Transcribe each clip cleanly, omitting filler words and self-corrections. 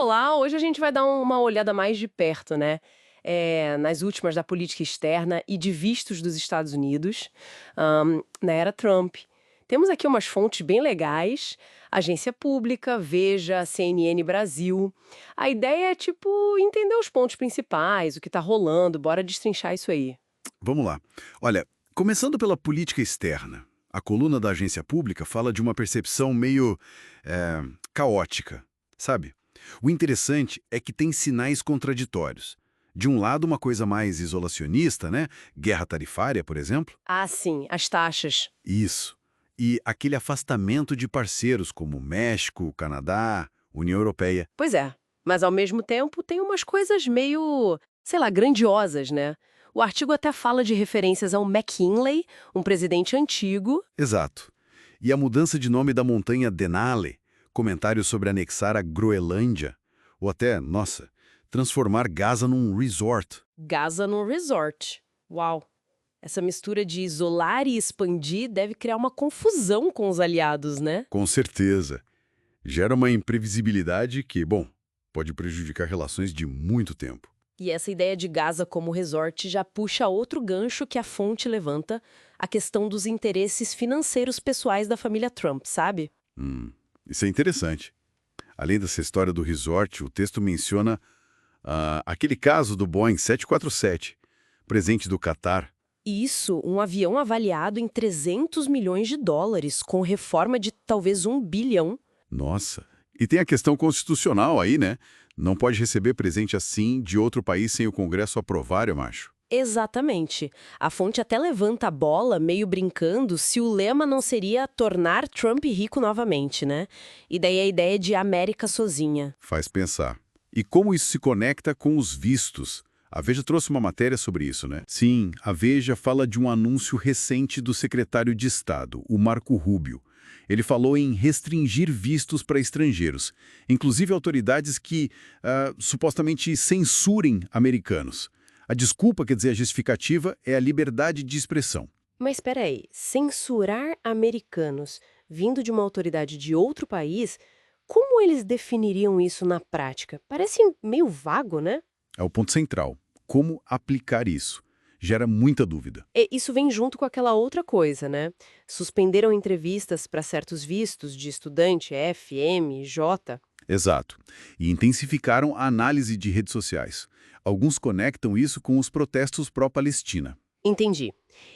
Olá, hoje a gente vai dar uma olhada mais de perto, né? Nas últimas da política externa e de vistos dos Estados Unidos, na era Trump. Temos aqui umas fontes bem legais, Agência Pública, Veja, CNN Brasil. A ideia é, tipo, entender os pontos principais, o que tá rolando, bora destrinchar isso aí. Vamos lá. Olha, começando pela política externa, a coluna da agência pública fala de uma percepção meio caótica, sabe? O interessante é que tem sinais contraditórios. De um lado, uma coisa mais isolacionista, né? Guerra tarifária, por exemplo. Ah, sim, as taxas. Isso. E aquele afastamento de parceiros como México, Canadá, União Europeia. Pois é, mas ao mesmo tempo tem umas coisas meio, sei lá, grandiosas, né? O artigo até fala de referências ao McKinley, um presidente antigo. Exato. E a mudança de nome da montanha Denali, comentários sobre anexar a Groenlândia, ou até, nossa, transformar Gaza num resort. Gaza num resort. Uau! Essa mistura de isolar e expandir deve criar uma confusão com os aliados, né? Com certeza. Gera uma imprevisibilidade que, bom, pode prejudicar relações de muito tempo. E essa ideia de Gaza como resort já puxa outro gancho que a fonte levanta, a questão dos interesses financeiros pessoais da família Trump, sabe? Isso é interessante. Além dessa história do resort, o texto menciona aquele caso do Boeing 747, presente do Catar. Isso, um avião avaliado em 300 milhões de dólares, com reforma de talvez 1 bilhão. Nossa. E tem a questão constitucional aí, né? Não pode receber presente assim de outro país sem o Congresso aprovar, eu acho. Exatamente. A fonte até levanta a bola, meio brincando, se o lema não seria tornar Trump rico novamente, né? E daí a ideia de América sozinha. Faz pensar. E como isso se conecta com os vistos? A Veja trouxe uma matéria sobre isso, né? Sim, a Veja fala de um anúncio recente do secretário de Estado, o Marco Rubio. Ele falou em restringir vistos para estrangeiros, inclusive autoridades que supostamente censurem americanos. A desculpa, quer dizer, a justificativa, é a liberdade de expressão. Mas espera aí, censurar americanos vindo de uma autoridade de outro país, como eles definiriam isso na prática? Parece meio vago, né? É o ponto central. Como aplicar isso? Gera muita dúvida. E isso vem junto com aquela outra coisa, né? Suspenderam entrevistas para certos vistos de estudante F, M, J. Exato. E intensificaram a análise de redes sociais. Alguns conectam isso com os protestos pró-Palestina. Entendi.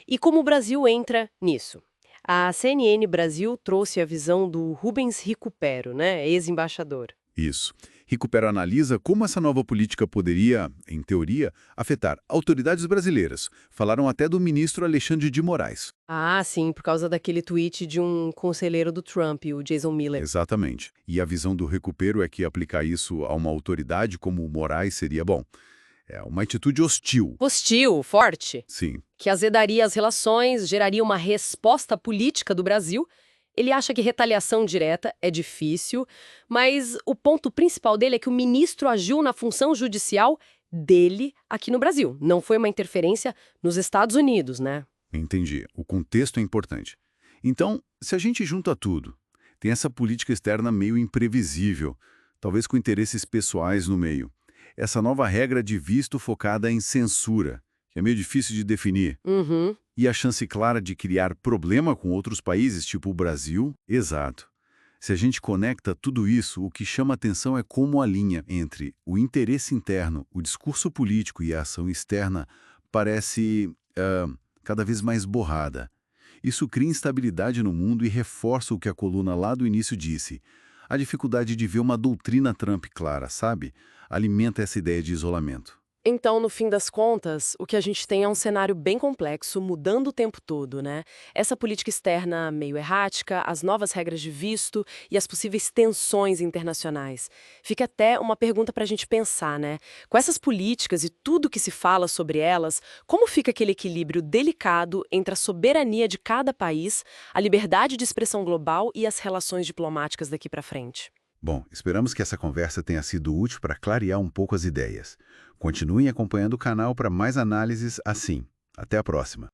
E como o Brasil entra nisso? A CNN Brasil trouxe a visão do Rubens Recupero, né, ex-embaixador. Isso. Recupera analisa como essa nova política poderia, em teoria, afetar autoridades brasileiras. Falaram até do ministro Alexandre de Moraes. Ah, sim, por causa daquele tweet de um conselheiro do Trump, o Jason Miller. Exatamente. E a visão do Recupero é que aplicar isso a uma autoridade como o Moraes seria bom. É uma atitude hostil. Hostil, forte, Sim. que azedaria as relações, geraria uma resposta política do Brasil. Ele acha que retaliação direta é difícil, mas o ponto principal dele é que o ministro agiu na função judicial dele aqui no Brasil. Não foi uma interferência nos Estados Unidos, né? Entendi. O contexto é importante. Então, se a gente junta tudo, tem essa política externa meio imprevisível, talvez com interesses pessoais no meio. Essa nova regra de visto focada em censura, que é meio difícil de definir. Uhum. E a chance clara de criar problema com outros países, tipo o Brasil? Exato. Se a gente conecta tudo isso, o que chama atenção é como a linha entre o interesse interno, o discurso político e a ação externa parece cada vez mais borrada. Isso cria instabilidade no mundo e reforça o que a coluna lá do início disse. A dificuldade de ver uma doutrina Trump clara, sabe? Alimenta essa ideia de isolamento. Então, no fim das contas, o que a gente tem é um cenário bem complexo, mudando o tempo todo, né? Essa política externa meio errática, as novas regras de visto e as possíveis tensões internacionais. Fica até uma pergunta para a gente pensar, né? Com essas políticas e tudo que se fala sobre elas, como fica aquele equilíbrio delicado entre a soberania de cada país, a liberdade de expressão global e as relações diplomáticas daqui para frente? Bom, esperamos que essa conversa tenha sido útil para clarear um pouco as ideias. Continuem acompanhando o canal para mais análises assim. Até a próxima.